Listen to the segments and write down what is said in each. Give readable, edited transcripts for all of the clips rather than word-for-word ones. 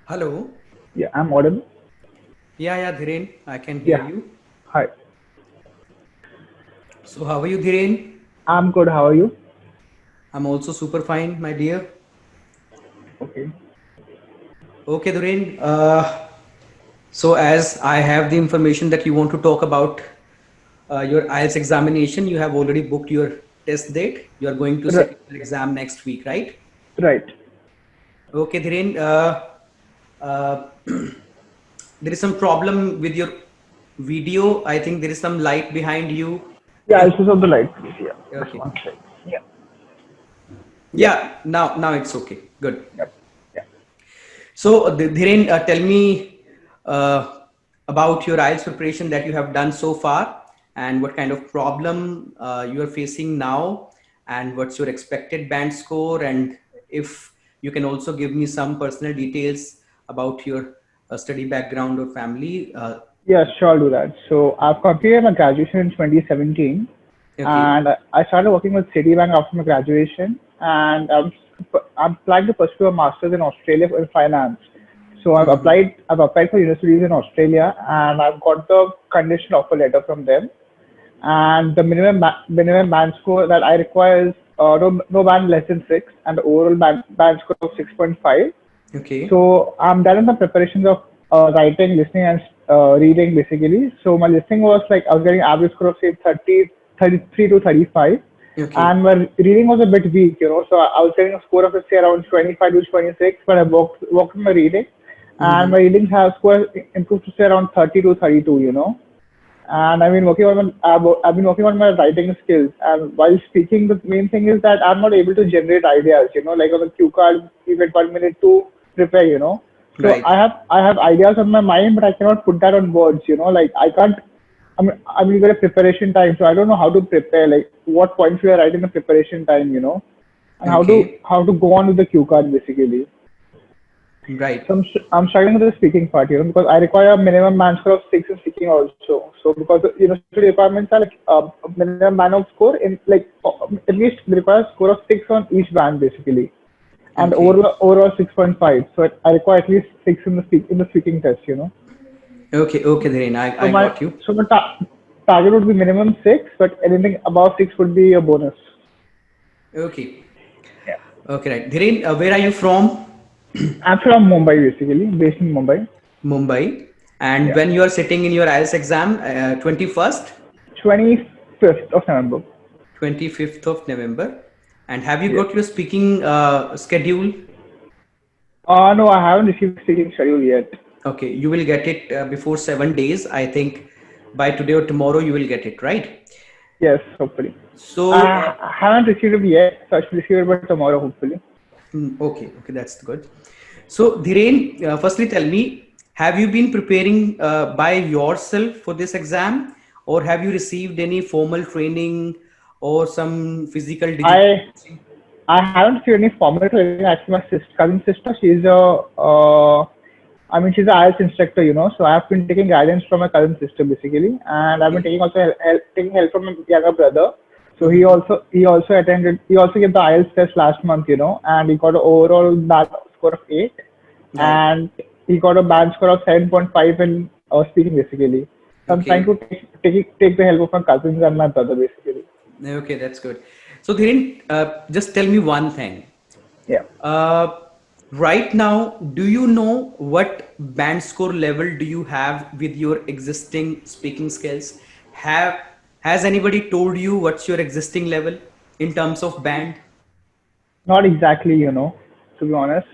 Hello. Yeah, I'm audible. Yeah, Dhiren, I can hear Yeah. you. Hi. So, how are you, Dhiren? I'm good. How are you? I'm also super fine, my dear. Okay. Okay, Dhiren. So, as I have the information that you want to talk about your IELTS examination, you have already booked your test date. You are going to sit R- your exam next week, right? right. Okay, Dhiren. Uh, there is some problem with your video. I think there is some light behind you. Yeah, I'll switch off the light, please. Yeah. Just Okay. one second. Yeah. Yeah. Yeah. Now it's okay. Good. Yep. Yeah. So, Dhiren, tell me uh, about your IELTS preparation that you have done so far, and what kind of problem you are facing now, and what's your expected band score, and if you can also give me some personal details about your study background or family. Yeah, sure, I'll do that. So I've completed my graduation in 2017, Okay. and I started working with Citibank after my graduation, and I'm planning to pursue a master's in Australia in finance. So Hmm. I've applied for universities in Australia, and I've got the conditional offer letter from them. And the minimum band score that I require is no band less than 6, and the overall band score of 6.5. Okay. So I'm done in the preparations of writing, listening, and reading basically. So my listening was like I was getting average score of say 30, 33 to 35, and Okay. my reading was a bit weak, you know. So I was getting a score of let's say around 25 to 26, but I worked on my reading, and Hmm. my reading has score improved to say around 30 to 32, you know. And I've been working on my writing skills. And while speaking, the main thing is that I'm not able to generate ideas. You know, like on the cue card, you get 1 minute to prepare. You know, so Right. I have ideas on my mind, but I cannot put that on words. You know, like I can't. You get a preparation time, so I don't know how to prepare. Like what points we are writing the preparation time. You know, and Okay. how to go on with the cue card basically. Right. So I'm struggling with the speaking part, you know, because I require a minimum band score of 6 in speaking also. So because the university requirements are like a minimum band of score in like at least they require a score of 6 on each band basically, and Okay. overall 6.5. So I require at least 6 in the speaking test, you know. Okay. Okay, Dhiren, So I got you. my target would be minimum 6, but anything above 6 would be a bonus. Okay. Yeah. Okay, right. Dhiren, where are you from? I'm from Mumbai basically, based in Mumbai. Mumbai. And Yeah. when you are sitting in your IELTS exam, 21st, 25th of November. 25th of November. And have you Yes. got your speaking schedule? No, I haven't received speaking schedule yet. Okay, you will get it before 7 days. I think by today or tomorrow you will get it, right? Yes, hopefully. So, I haven't received it yet, so I should receive it by tomorrow, hopefully. okay, that's good. So, Dhiren, firstly tell me, have you been preparing by yourself for this exam, or have you received any formal training or some physical digital I coaching? I haven't seen any formal training. Actually, my cousin sister, she's a IELTS instructor, you know. So I have been taking guidance from my cousin sister basically, and I've been Okay. taking help from my younger brother. So Mm-hmm. he also gave the IELTS test last month, you know, and he got an overall band score of 8, Right. and he got a band score of 7.5 in speaking basically. So I'm trying to Okay. take the help of my cousins and my brother basically. Okay, that's good. So, Dhiren, just tell me one thing. Yeah. Uh, right now, do you know what band score level do you have with your existing speaking skills? Have has anybody told you what's your existing level in terms of band? Not exactly, you know, to be honest.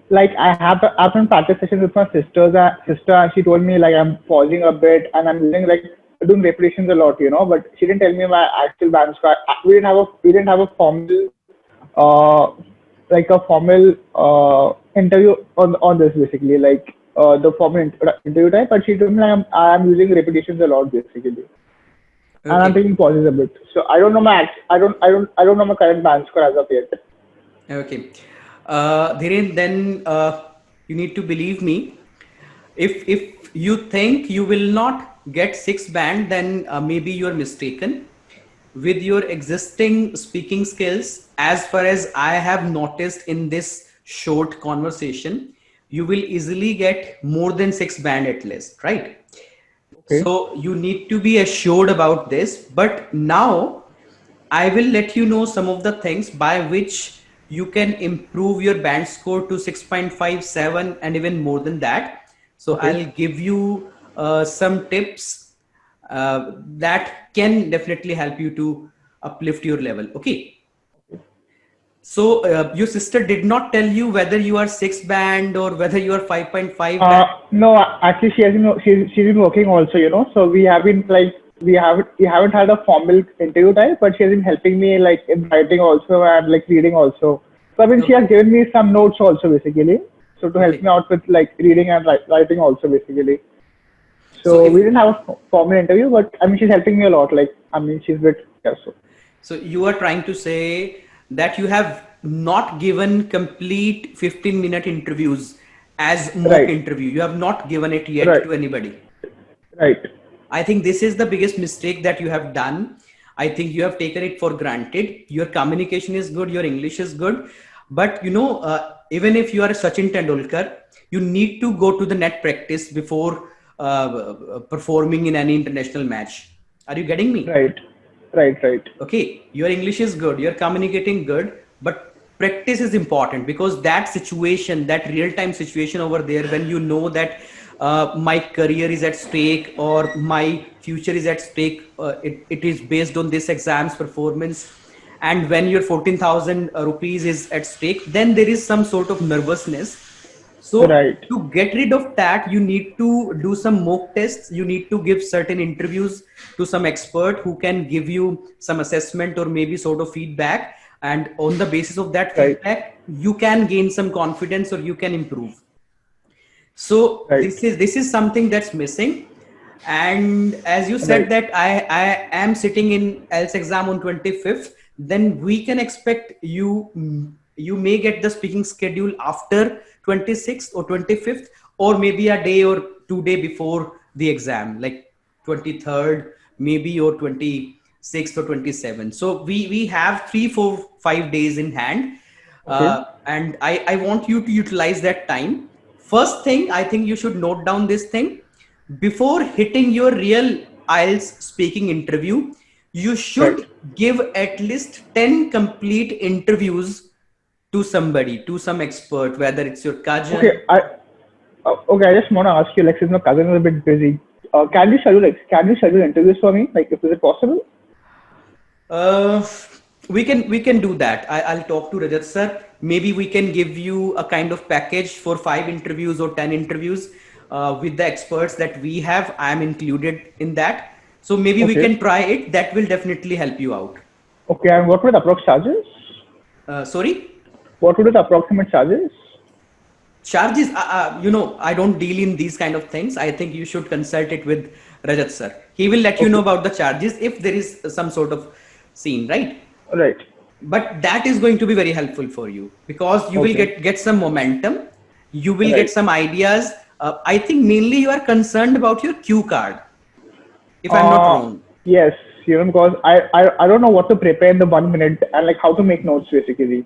Like I've been practice sessions with my sister, and she told me like I'm pausing a bit and I'm using like doing repetitions a lot, you know. But she didn't tell me my actual band score. We didn't have a formal uh like a formal interview on this basically like the formal interview type. But she told me like I'm using repetitions a lot basically, and I'm Okay, taking pauses a bit. So I don't know my current band score as of yet. okay. Dhiren, then you need to believe me. If you think you will not get six band, then maybe you're mistaken. With your existing speaking skills, as far as I have noticed in this short conversation, you will easily get more than 6 band at least, right? Okay. So you need to be assured about this. But now I will let you know some of the things by which you can improve your band score to 6.57 and even more than that. So Okay. I'll give you some tips that can definitely help you to uplift your level. Okay. So your sister did not tell you whether you are 6 band or whether you are 5.5 band. No, actually, she's been working also, So we have been like we haven't had a formal interview type, but she has been helping me like in writing also and like reading also. So I mean, she Okay. has given me some notes also basically, so to help Okay. me out with like reading and writing also basically. So So if we didn't have a formal interview, but I mean, she's helping me a lot. Like I mean, she's with yeah. So So you are trying to say that you have not given complete 15-minute interviews as mock right, interview. You have not given it yet right, to anybody. right, I think this is the biggest mistake that you have done. I think you have taken it for granted. Your communication is good, your English is good, but even if you are Sachin Tendulkar, you need to go to the net practice before performing in any international match. Are you getting me? right, right, right. Okay, your English is good, you're communicating good, but practice is important because that situation, that real time situation over there, when you know that my career is at stake or my future is at stake, it is based on this exam's performance, and when your 14,000 rupees is at stake, then there is some sort of nervousness. So Right. to get rid of that, you need to do some mock tests. You need to give certain interviews to some expert who can give you some assessment or maybe sort of feedback. And on the basis of that Right. feedback, you can gain some confidence or you can improve. So Right. this is something that's missing. And as you said Right. that I am sitting in else exam on 25th, then we can expect you may get the speaking schedule after 26th or 25th, or maybe a day or 2 day before the exam, like 23rd maybe, or 26th or 27th. So we have 3 4 5 days in hand, Okay. and I want you to utilize that time. First thing, I think you should note down this thing. Before hitting your real IELTS speaking interview, you Right. should give at least 10 complete interviews to somebody, to some expert, whether it's your Okay. cousin. Okay. I just want to ask you, like, since my cousin is a bit busy, can you schedule interviews for me? Like, is it possible? Uh, we can do that. I'll talk to Rajat sir. Maybe we can give you a kind of package for 5 interviews or 10 interviews with the experts that we have. I'm included in that. So maybe we Okay. can try it. That will definitely help you out. Okay. And what would the approx charges? Sorry, What would be the approximate charges? charges. I don't deal in these kind of things. I think you should consult it with Rajat sir. He will let you know Okay. about the charges if there is some sort of scene, right? Right. But that is going to be very helpful for you because you will Okay. get some momentum, you will get Right. some ideas. I think mainly you are concerned about your cue card, if I'm not Uh, wrong. yes. Because I don't know what to prepare in the 1 minute and like how to make notes basically.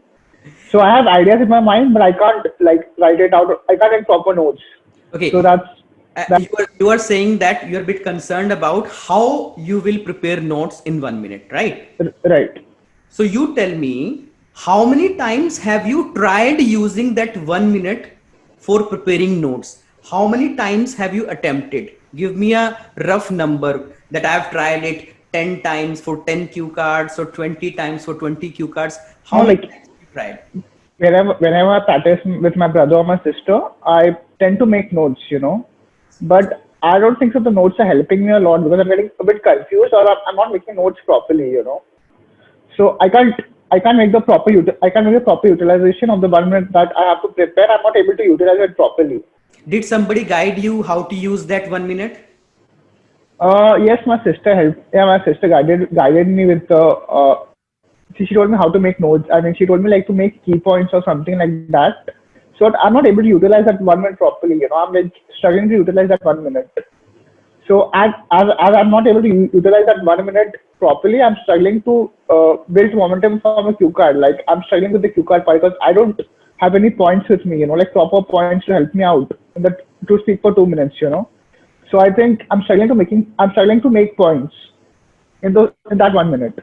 So I have ideas in my mind, but I can't like write it out. I can't make proper notes. So Okay, that's you are saying that you're a bit concerned about how you will prepare notes in 1 minute, right? right. So you tell me, how many times have you tried using that 1 minute for preparing notes? How many times have you attempted? Give me a rough number that I've tried it 10 times for 10 cue cards or 20 times for 20 cue cards. How No, many like times have you tried? whenever I practice with my brother or my sister, I tend to make notes. But I don't think so. The notes are helping me a lot because I'm getting a bit confused or I'm not making notes properly. So I can't make the proper utilization of the 1 minute that I have to prepare. I'm not able to utilize it properly. Did somebody guide you how to use that 1 minute? Yes, my sister helped. Yeah, my sister guided me with the. She told me how to make notes. I mean, she told me like to make key points or something like that. So I'm not able to utilize that 1 minute properly. I'm like struggling to utilize that 1 minute. So as I'm not able to utilize that 1 minute properly, I'm struggling to build momentum from a cue card. Like I'm struggling with the cue card part because I don't have any points with me, like proper points to help me out in that to speak for 2 minutes. So I think I'm struggling to make points in that 1 minute.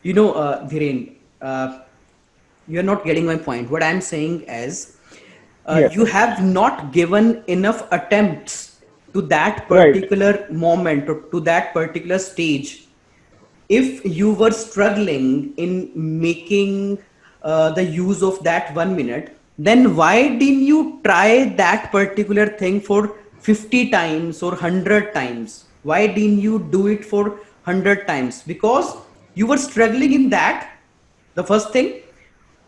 Dhiren, you're not getting my point. What I'm saying is, Yes. you have not given enough attempts to that Right. particular moment or to that particular stage. If you were struggling in making the use of that 1 minute, then why didn't you try that particular thing for 50 times or 100 times? Why didn't you do it for 100 times? Because you were struggling in that, the first thing.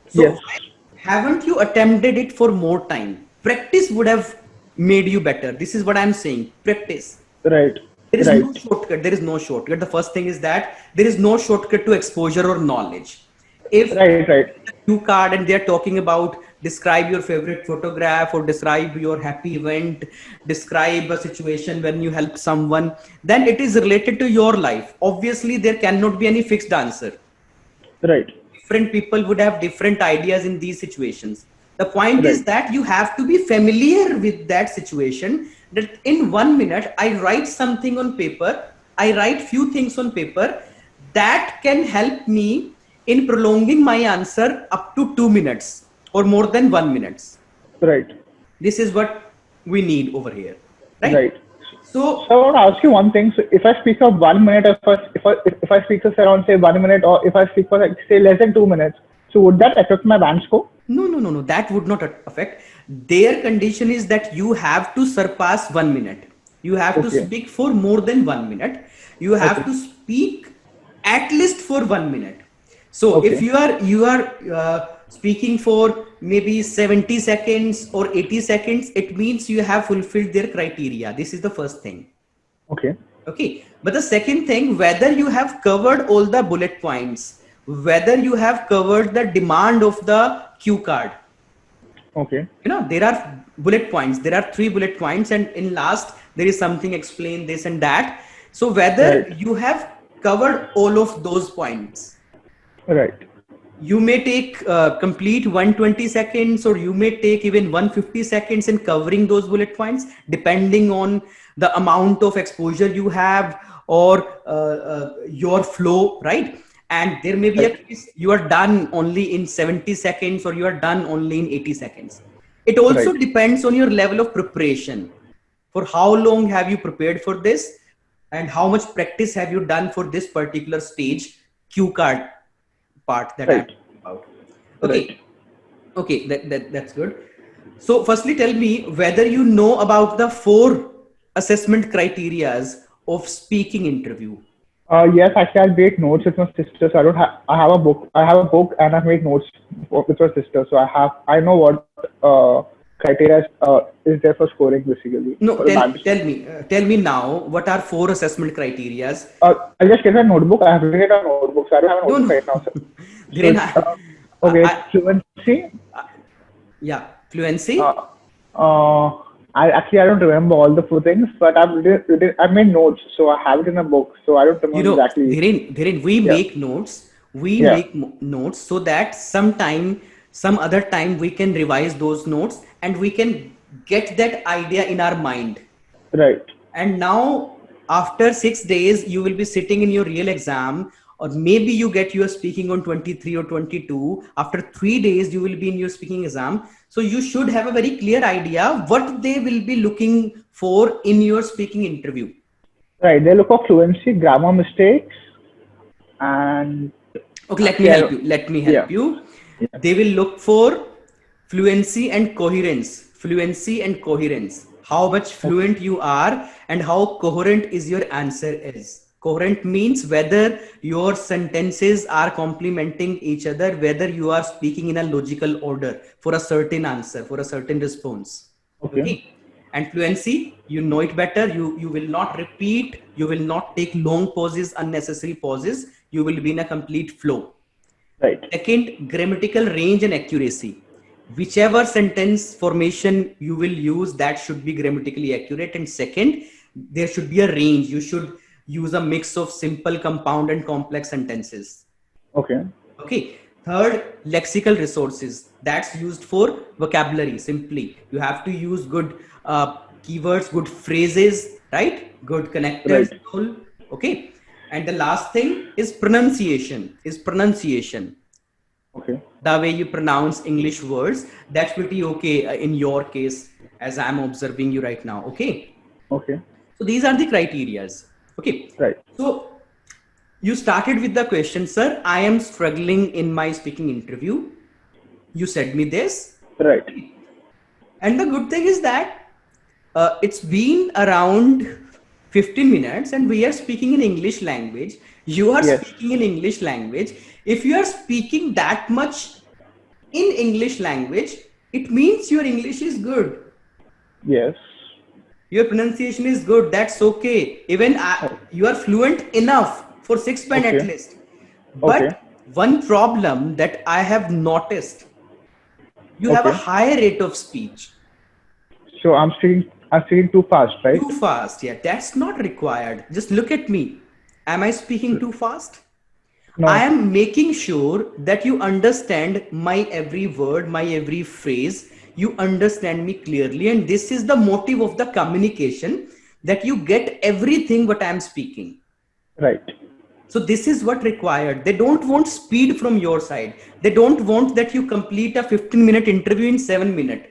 So Yes. why haven't you attempted it for more time? Practice would have made you better. This is what I'm saying. Practice. Right. There is no Right. shortcut. There is no shortcut. The first thing is that there is no shortcut to exposure or knowledge. If Right. Right. you card and they're talking about describe your favorite photograph or describe your happy event, describe a situation when you help someone, then it is related to your life. Obviously, there cannot be any fixed answer. Right. Different people would have different ideas in these situations. The point is Right. that you have to be familiar with that situation, that in 1 minute I write something on paper, I write few things on paper that can help me in prolonging my answer up to 2 minutes or more than 1 minute. Right. This is what we need over here, right? Right. So I So want to ask you one thing. So if I speak for 1 minute, if I speak for around say 1 minute, or if I speak for like say less than 2 minutes, so would that affect my band score? no, no, no, no. That would not affect. Their condition is that you have to surpass 1 minute. You have to Okay. speak for more than 1 minute. You have Okay. to speak at least for 1 minute. So if Okay. you are speaking for maybe 70 seconds or 80 seconds, it means you have fulfilled their criteria. This is the first thing. Okay. Okay, but the second thing, whether you have covered all the bullet points, whether you have covered the demand of the cue card, Okay. there are bullet points, there are 3 bullet points, and in last there is something explain this and that. So whether Right. you have covered all of those points, Right. you may take complete 120 seconds, or you may take even 150 seconds in covering those bullet points, depending on the amount of exposure you have, or your flow, right? And there may be a Right. case you are done only in 70 seconds, or you are done only in 80 seconds. It also Right. depends on your level of preparation. For how long have you prepared for this, and how much practice have you done for this particular stage cue card part that I'm Right. talking about. Right. Okay, okay, that's good. So, firstly, tell me whether you know about the 4 assessment criterias of speaking interview. Yes, actually, I made notes with my sister. So I don't have. I have a book. I have a book, and I've made notes with my sister. So I know what criteria is there for scoring basically No, for the bands. tell me now. What are 4 assessment criterias? I'll just get a notebook. I have written it on a notebook. So I don't have a No, notebook no. right now. So, Dhiren, okay, fluency. yeah, fluency. Uh, I don't remember all the 4 things, but I've made notes, so I have it in a book. So I don't remember exactly. Dhiren, we Yeah. make notes. We Yeah. make notes so that some other time, we can revise those notes and we can get that idea in our mind. Right. And now, after 6 days, you will be sitting in your real exam, or maybe you get your speaking on 23 or 22. After 3 days, you will be in your speaking exam. So you should have a very clear idea what they will be looking for in your speaking interview. Right. They look for fluency, grammar mistakes, and Okay, let me yeah, help you. Let me yeah, help you. yeah. They will look for fluency and coherence. Fluency and coherence. How much Okay. fluent you are and how coherent is your answer is. Coherent means whether your sentences are complementing each other, whether you are speaking in a logical order for a certain answer, for a certain response. Okay. Okay. And fluency, you know it better. You will not repeat, you will not take long pauses, unnecessary pauses. You will be in a complete flow. Right. Second, grammatical range and accuracy. Whichever sentence formation you will use, that should be grammatically accurate. And second, there should be a range. You should use a mix of simple, compound, and complex sentences. Okay. Okay. Third, lexical resources. That's used for vocabulary. Simply, you have to use good keywords, good phrases, right? Good connectors. Right. Okay. And the last thing is pronunciation. Okay. The way you pronounce English words. That's pretty okay in your case, as I'm observing you right now. Okay. Okay. So these are the criterias. Okay. Right. So you started with the question, sir, I am struggling in my speaking interview. You said me this. Right. And the good thing is that it's been around 15 minutes and we are speaking in English language. You are Yes. speaking in English language. If you are speaking that much in English language, it means your English is good. Yes. Your pronunciation is good. That's okay. Even you are fluent enough for 6 pen at Okay. least. Okay. But one problem that I have noticed, you have a Okay. high rate of speech. So I'm speaking too fast, right? Too fast. Yeah, that's not required. Just look at me. Am I speaking too fast? I No. am making sure that you understand my every word, my every phrase. You understand me clearly. And this is the motive of the communication, that you get everything what I am speaking. Right. So this is what required. They don't want speed from your side. They don't want that you complete a 15-minute interview in 7 minutes.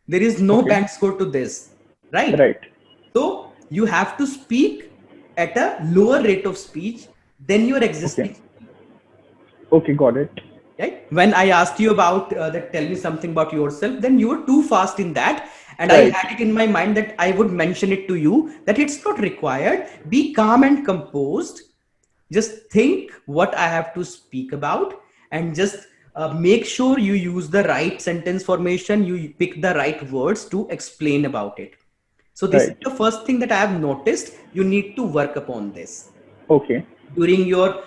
There is no Okay. bank score to this, right? Right. So you have to speak at a lower rate of speech than your existing. Okay. Okay. Got it. Right? When I asked you about that, tell me something about yourself, then you were too fast in that. And I Right. had it in my mind that I would mention it to you that it's not required. Be calm and composed. Just think what I have to speak about, and just make sure you use the right sentence formation. You pick the right words to explain about it. So this is Right. the first thing that I have noticed. You need to work upon this Okay. during your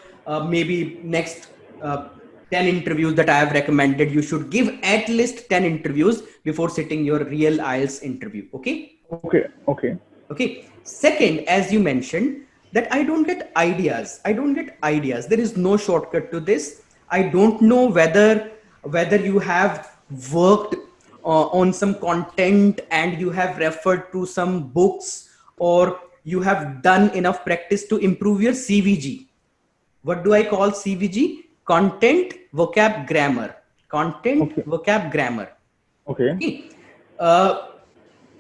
maybe next 10 interviews that I have recommended. You should give at least 10 interviews before sitting your real IELTS interview. Okay. Okay. Okay. Okay. Second, as you mentioned, that I don't get ideas. I don't get ideas. There is no shortcut to this. I don't know whether you have worked on some content and you have referred to some books, or you have done enough practice to improve your CVG. What do I call CVG? Content, vocab, grammar. Content, Okay. vocab, grammar. Okay. Okay. Uh,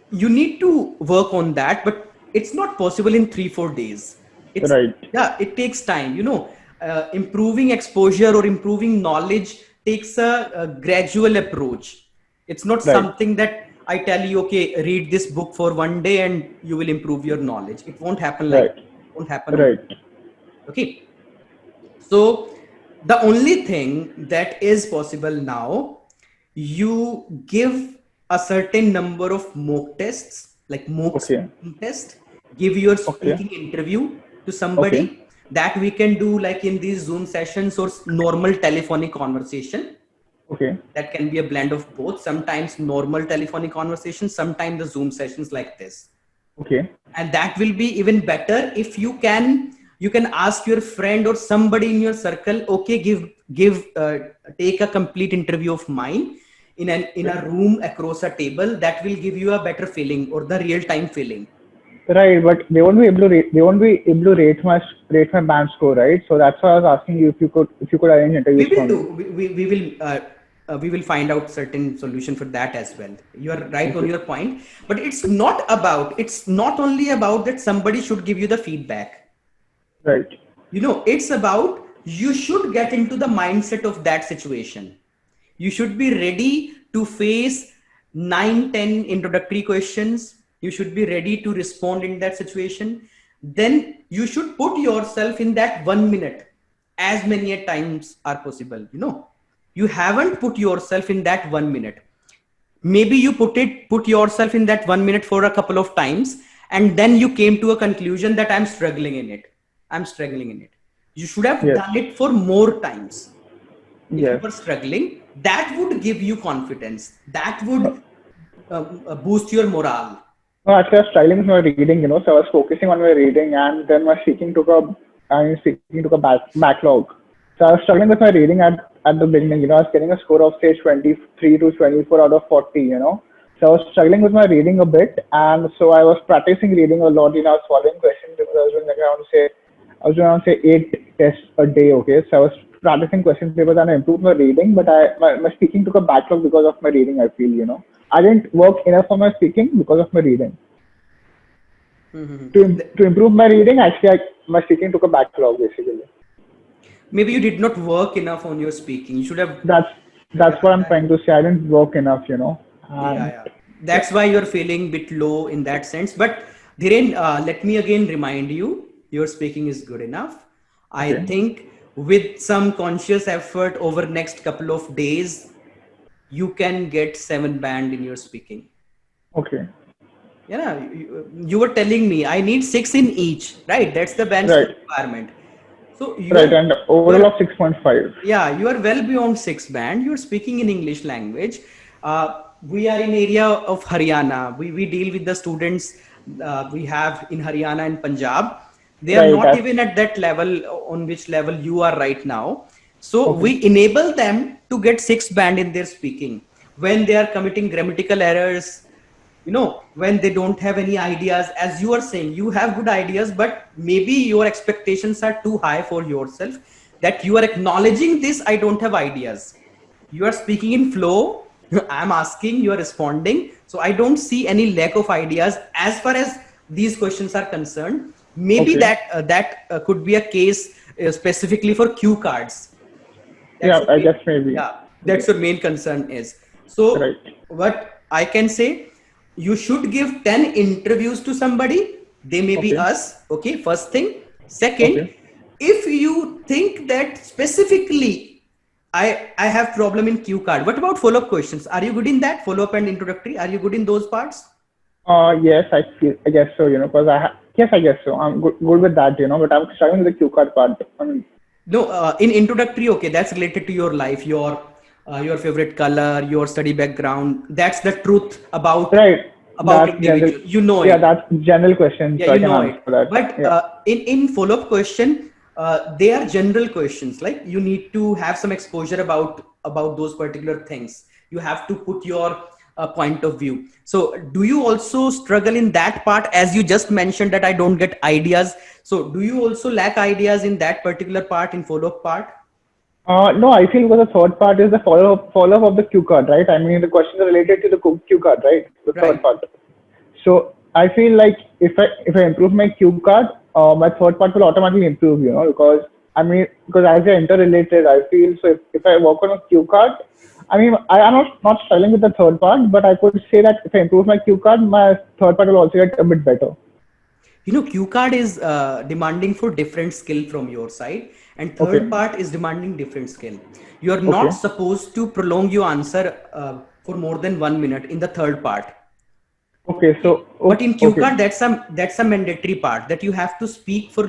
you need to work on that, but it's not possible in 3-4 days. It's, Right. yeah, it takes time. Improving exposure or improving knowledge takes a gradual approach. It's not Right. something that I tell you, okay, read this book for one day and you will improve your knowledge. It won't happen like Right. that. It won't happen. Right. Okay. So the only thing that is possible now, you give a certain number of mock tests, like mock Okay. speaking test, give your Okay. speaking interview to Okay. somebody. That we can do like in these Zoom sessions or normal telephonic conversation. Okay. That can be a blend of both. Sometimes normal telephonic conversations, sometimes the Zoom sessions like this. Okay. And that will be even better if you can ask your friend or somebody in your circle, okay, take a complete interview of mine in a room across a table. That will give you a better feeling, or the real time feeling. Right, but they won't be able to rate my band score, right? So that's why I was asking you if you could arrange We interviews will for do me. we will find out certain solution for that as well. You are right on Okay. your point, but it's not only about that somebody should give you the feedback. Right. It's about you should get into the mindset of that situation. You should be ready to face 9-10 introductory questions. You should be ready to respond in that situation. Then you should put yourself in that 1 minute as many a times are possible. You haven't put yourself in that 1 minute. Maybe you put yourself in that 1 minute for a couple of times, and then you came to a conclusion that I'm struggling in it. You should have Yes. done it for more times. If you Yes. were struggling, that would give you confidence. That would boost your morale. No, actually, I was struggling with my reading, so I was focusing on my reading, and then my speaking took a backlog. So I was struggling with my reading at the beginning. I was getting a score of say 23 to 24 out of 40. So I was struggling with my reading a bit, and so I was practicing reading a lot. I was following questions because I was doing around say 8 tests a day. Okay, so I was practicing question papers and I improved my reading, but my speaking took a backlog because of my reading. I feel. I didn't work enough on my speaking because of my reading. To improve my reading, actually, my speaking took a backlog basically. Maybe you did not work enough on your speaking. You should have. That's what I'm trying to say. I didn't work enough. Yeah, And yeah. That's why you're feeling a bit low in that sense. But Dhiren, let me again remind you, your speaking is good enough. I okay, think with some conscious effort over next couple of days, you can get 7 band in your speaking. okay, Yeah, you were telling me I need 6 in each, right? That's the band score right, requirement. So right, and you overall are of 6.5. yeah, you are well beyond 6 band. You're speaking in English language. We are in area of Haryana. We deal with the students we have in Haryana and Punjab. They are Right, not that's even at that level on which level you are right now. So okay, we enable them to get 6 band in their speaking when they are committing grammatical errors, when they don't have any ideas. As you are saying, you have good ideas, but maybe your expectations are too high for yourself, that you are acknowledging this, I don't have ideas. You are speaking in flow. I'm asking, you are responding, so I don't see any lack of ideas as far as these questions are concerned. Maybe okay. that could be a case specifically for cue cards. That's Yeah, your I main, guess maybe. yeah, that's Okay, your main concern is. So right, what I can say, you should give 10 interviews to somebody. They may be okay, us. Okay, first thing. Second, okay. if you think that specifically I have problem in cue card, what about follow-up questions? Are you good in that? Follow-up and introductory, are you good in those parts? Yes, I guess so. Because yes, I guess so. I'm good with that. But I'm struggling with the Q card part. No, in introductory, okay, that's related to your life, your favorite color, your study background. That's the truth Right. about That's general. individual. You know Yeah, it. that's general question, Yeah, so I you can know answer it. that. But Yeah. in follow-up question, they are general questions. Like you need to have some exposure about those particular things. You have to put your point of view. So, do you also struggle in that part, as you just mentioned that I don't get ideas? So, do you also lack ideas in that particular part, in follow-up part? No, I feel because the third part is the follow-up of the Q card, right? I mean, the questions are related to the Q card, right? The third Right. part. So I feel like if I improve my Q card, my third part will automatically improve, because I mean, because as they're interrelated, I feel so if I work on a Q card, I mean, I am not struggling with the third part, but I could say that if I improve my Q card, my third part will also get a bit better. Q card is demanding for different skill from your side, and Okay, third part is demanding different skill. You are not okay, supposed to prolong your answer for more than 1 minute in the third part. okay. Okay, So but in Q okay, card, that's a mandatory part, that you have to speak for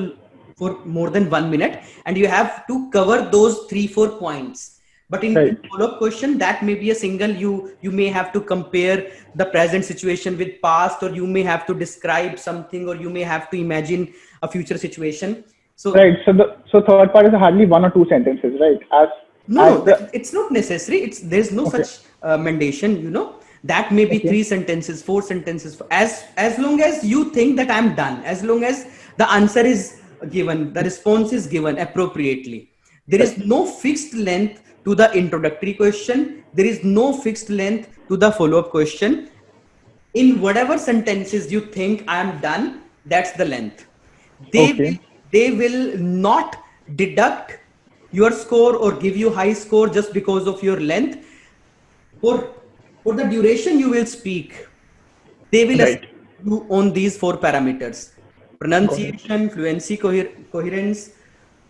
more than 1 minute, and you have to cover those 3-4 points. But in right. follow-up question, that may be a single. You may have to compare the present situation with past, or you may have to describe something, or you may have to imagine a future situation. So Right. So third part is hardly one or two sentences, right? no, As no, the it's not necessary. There's no okay, such mandation. That may be okay, 3 sentences, 4 sentences. As long as you think that I'm done, as long as the answer is given, the response is given appropriately. There is right. no fixed length to the introductory question. There is no fixed length to the follow-up question. In whatever sentences you think I am done, that's the length. They will Okay, they will not deduct your score or give you high score just because of your length. For the duration you will speak, they will assess right. you on these 4 parameters: Got it. pronunciation, fluency, coherence,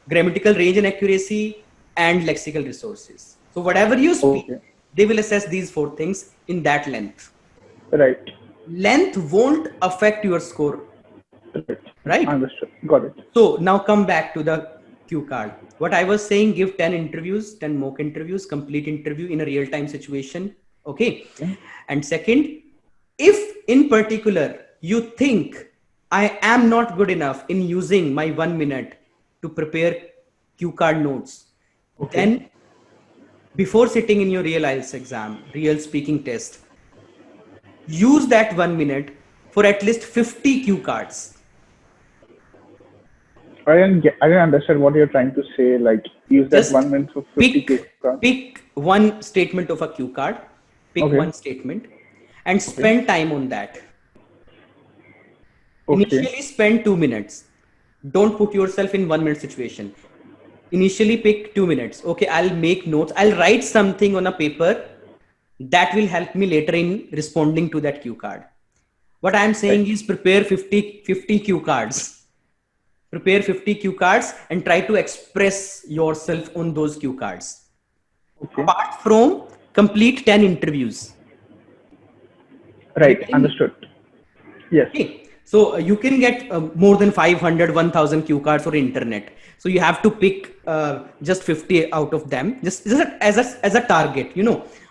grammatical range and accuracy, and lexical resources. So whatever you speak, Okay, they will assess these 4 things in that length. right, Length won't affect your score, right. right? Understood. Got it. So now come back to the cue card. What I was saying, give 10 interviews, 10 mock interviews, complete interview in a real time situation. Okay. Okay. And second, if in particular you think I am not good enough in using my 1 minute to prepare cue card notes, Okay. then before sitting in your real IELTS exam, real speaking test, use that 1 minute for at least 50 cue cards. I didn't understand what you're trying to say. Like, use that Just 1 minute for 50 pick Q cards. pick one statement of a cue card, pick Okay. one statement, and Okay. spend time on that. Okay. Initially, spend 2 minutes. Don't put yourself in 1 minute situation. Initially, pick 2 minutes. Okay, I'll make notes. I'll write something on a paper that will help me later in responding to that cue card. What I'm saying is prepare 50 cue cards. Prepare 50 cue cards and try to express yourself on those cue cards. Okay. Apart from complete 10 interviews. Right. Understood. Yes. Okay. So you can get more than 500, 1000 cue cards for internet. So you have to pick just 50 out of them, just as a target.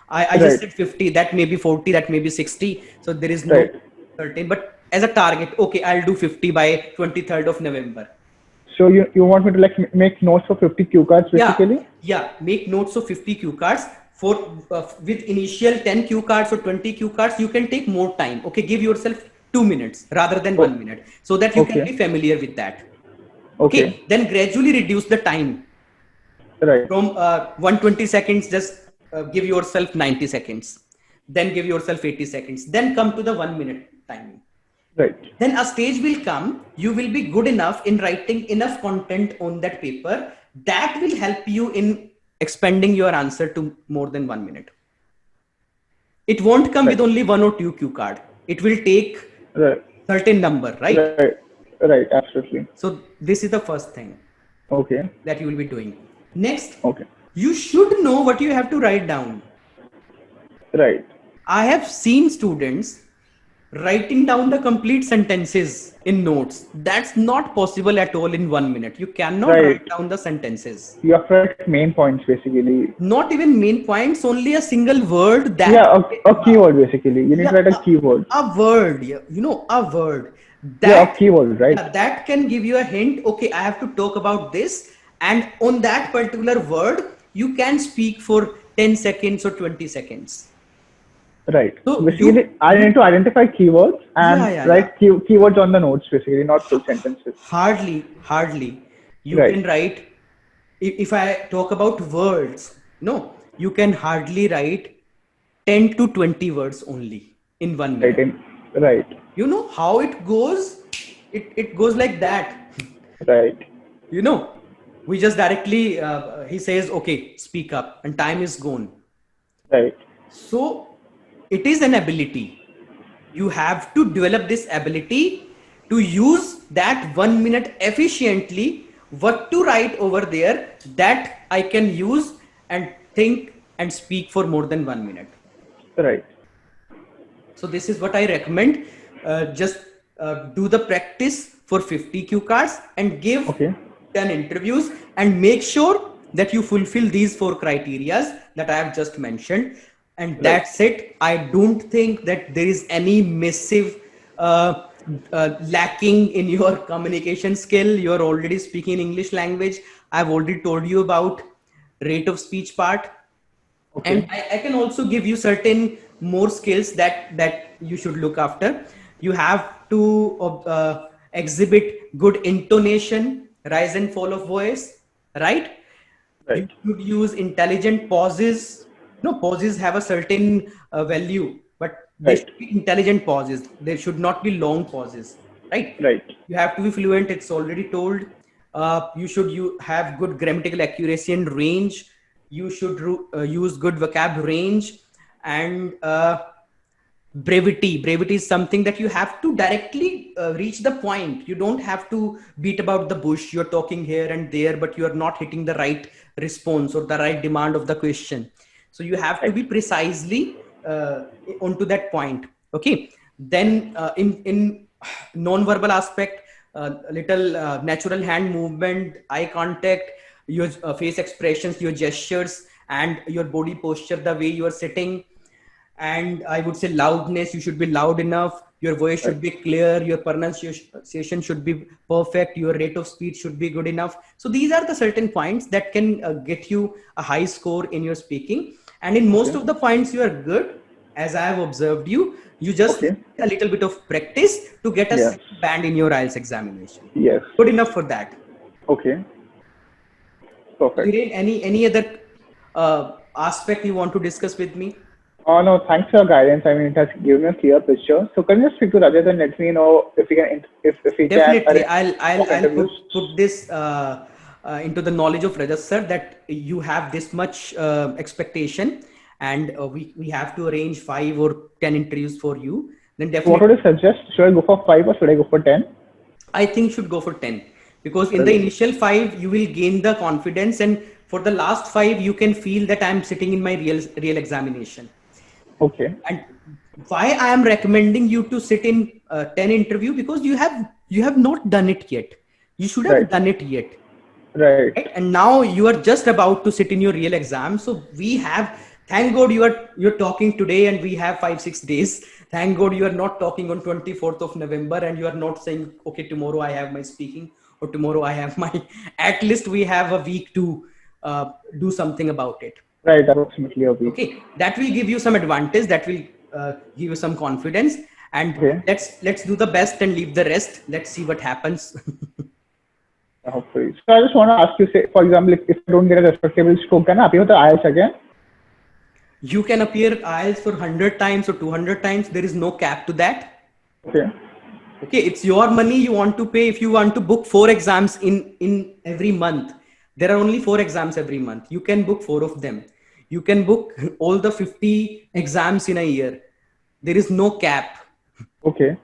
I just said 50, that may be 40, that may be 60. So there is no certain, but as a target, okay, I'll do 50 by 23rd of November. So you want me to like make notes for 50 cue cards basically? Yeah. Make notes of 50 cue cards for with initial 10 cue cards or 20 cue cards. You can take more time. Okay, give yourself 2 minutes rather than 1 minute so that you can be familiar with that. Okay. Then gradually reduce the time. Right. From 120 seconds, just give yourself 90 seconds. Then give yourself 80 seconds. Then come to the 1 minute timing. Right. Then a stage will come, you will be good enough in writing enough content on that paper that will help you in expanding your answer to more than 1 minute. It won't come with only 1 or 2 cue card. It will take certain number, right? Right, absolutely. So this is the first thing that you will be doing. Next, you should know what you have to write down. Right. I have seen students writing down the complete sentences in notes. That's not possible at all in 1 minute. You cannot write down the sentences. You have to write main points basically. Not even main points, only a single word that... Yeah, a keyword basically. You need to write a keyword. A word, a word. A keyword, right? That can give you a hint. Okay, I have to talk about this. And on that particular word, you can speak for 10 seconds or 20 seconds. Right. So basically, I need to identify keywords and write keywords on the notes, basically, not full sentences. Hardly. You can write, if I talk about words, you can hardly write 10 to 20 words only in 1 minute. Right. You know how it goes? It goes like that. Right. We just directly, he says, okay, speak up, and time is gone. Right. So, it is an ability. You have to develop this ability to use that 1 minute efficiently, what to write over there that I can use and think and speak for more than 1 minute. Right. So this is what I recommend. Just do the practice for 50 cue cards and give 10 interviews and make sure that you fulfill these 4 criteria that I have just mentioned. And that's it. I don't think that there is any massive lacking in your communication skill. You're already speaking English language. I've already told you about rate of speech part. And I can also give you certain more skills that you should look after. You have to exhibit good intonation, rise and fall of voice, right? You should use intelligent pauses. Pauses have a certain value, but they should be intelligent pauses. There should not be long pauses, right? Right. You have to be fluent. It's already told. You should have good grammatical accuracy and range. You should use good vocab range and brevity. Brevity is something that you have to directly reach the point. You don't have to beat about the bush. You're talking here and there, but you're not hitting the right response or the right demand of the question. So you have to be precisely onto that point. Okay. Then in non-verbal aspect, little natural hand movement, eye contact, your face expressions, your gestures, and your body posture, the way you are sitting, and I would say loudness. You should be loud enough. Your voice should be clear. Your pronunciation should be perfect. Your rate of speech should be good enough. So these are the certain points that can get you a high score in your speaking. And in most of the points, you are good. As I have observed you, you just need a little bit of practice to get a second band in your IELTS examination. Yes. Good enough for that. Okay. Perfect. Dhiren, any other aspect you want to discuss with me? Oh no, thanks for your guidance. I mean, it has given me a clear picture. So can you speak to Rajat and let me know if we can, if we Definitely, can. I'll put this into the knowledge of Rajat sir, that you have this much expectation, and we have to arrange 5 or 10 interviews for you. Then definitely. What would you suggest? Should I go for 5 or should I go for 10? I think you should go for 10, because in the initial 5 you will gain the confidence, and for the last 5 you can feel that I'm sitting in my real examination. Okay. And why I am recommending you to sit in 10 interview, because you have not done it yet. You should have done it yet. Right. And now you are just about to sit in your real exam. So we have, thank God you're talking today, and we have 5-6 days. Thank God you are not talking on 24th of November, and you are not saying, okay, tomorrow I have my speaking, or tomorrow I have my, at least we have a week to do something about it. Right, approximately a week. Okay, that will give you some advantage. That will give you some confidence. And let's do the best and leave the rest. Let's see what happens. Hopefully. So I just want to ask you, say, for example, if I don't get a respectable score, can I appear with the IELTS again? You can appear IELTS for 100 times or 200 times. There is no cap to that. Okay. Okay, it's your money you want to pay. If you want to book 4 exams in every month, there are only 4 exams every month. You can book 4 of them. You can book all the 50 exams in a year. There is no cap. Okay.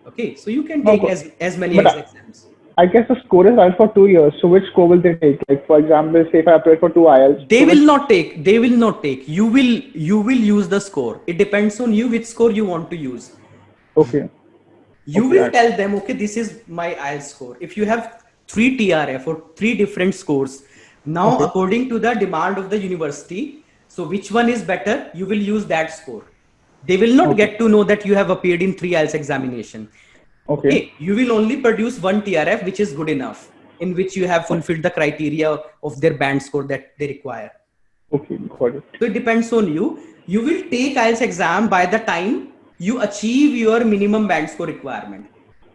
Okay, so you can take as many exams. I guess the score is valid for 2 years. So which score will they take? Like, for example, say if I apply for 2 IELTS. They will not take. They will not take. You will use the score. It depends on you which score you want to use. Okay. You will tell them, okay, this is my IELTS score. If you have 3 TRF or 3 different scores, now according to the demand of the university, so which one is better, you will use that score. They will not get to know that you have appeared in 3 IELTS examination. Okay. You will only produce 1 TRF, which is good enough, in which you have fulfilled the criteria of their band score that they require. Okay, got it. So it depends on you. You will take IELTS exam by the time you achieve your minimum band score requirement.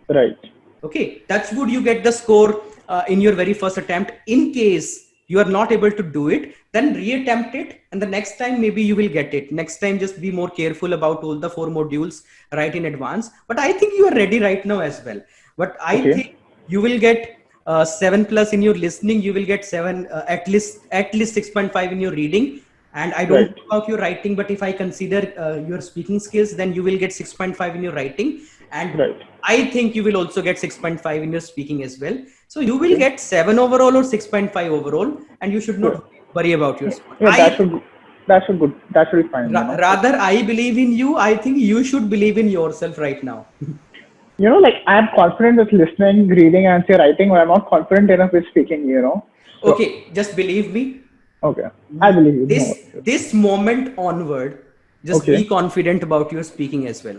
Right. Okay. Touch wood, you get the score in your very first attempt. In case you are not able to do it, then reattempt it, and the next time maybe you will get it. Next time just be more careful about all the 4 modules right in advance. But I think you are ready right now as well. But I think you will get 7+ in your listening. You will get 7 at least 6.5 in your reading. And I don't know about your writing, but if I consider your speaking skills, then you will get 6.5 in your writing. And I think you will also get 6.5 in your speaking as well. So you will get 7 overall or 6.5 overall, and you should not worry about your score. Yeah, that should be fine. Rather, I believe in you. I think you should believe in yourself right now. You know, like I am confident with listening, reading, and say writing, but I'm not confident enough with speaking, you know. So, okay, just believe me. Okay, I believe you. This moment onward, just be confident about your speaking as well.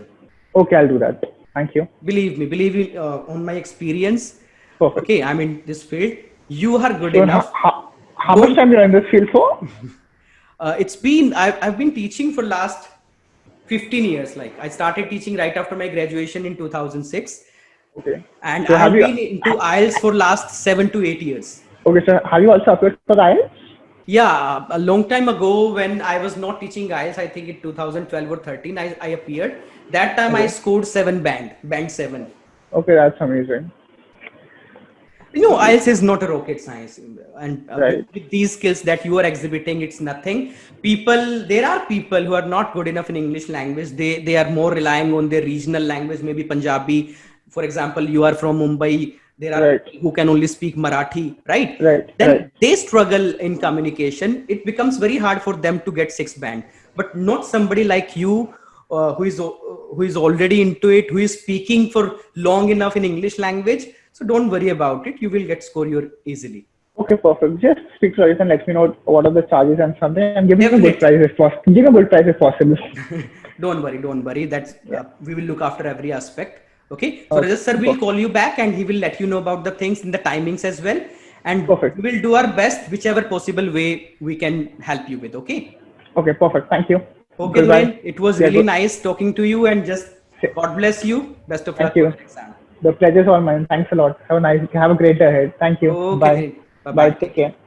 Okay, I'll do that. Thank you. Believe me on my experience. Perfect. Okay, I'm in this field. You are good enough. How much time you're in this field for? I've been teaching for last 15 years. Like I started teaching right after my graduation in 2006. Okay. And so I've been into IELTS for last 7 to 8 years. Okay, so have you also applied for IELTS? Yeah, a long time ago when I was not teaching IELTS, I think in 2012 or 13, I appeared. That time I scored 7 band 7. Okay, that's amazing. You know, IELTS is not a rocket science, and with these skills that you are exhibiting, it's nothing. There are people who are not good enough in English language. They are more relying on their regional language, maybe Punjabi. For example, you are from Mumbai. There are people who can only speak Marathi, right? Then they struggle in communication. It becomes very hard for them to get 6 band. But not somebody like you who is already into it, who is speaking for long enough in English language. So don't worry about it. You will get score easily. Okay, perfect. Just speak to us and let me know what are the charges and something, and give me a good price if possible. Give me a good price if possible. Don't worry, don't worry. That's we will look after every aspect. Okay. So Okay, Rajat sir will perfect. call you back and he will let you know about the things in the timings as well. And Perfect. we will do our best, whichever possible way we can help you with. Okay. Okay, perfect. Thank you. Okay, Goodbye. Nuren. It was Yeah, really good. nice talking to you and just God bless you. Best of Thank luck for you. your exam. The pleasure's all mine. Thanks a lot. Have a great day ahead. Thank you. Okay, Bye. Dhiren. Bye Bye. bye. Take Take care. care.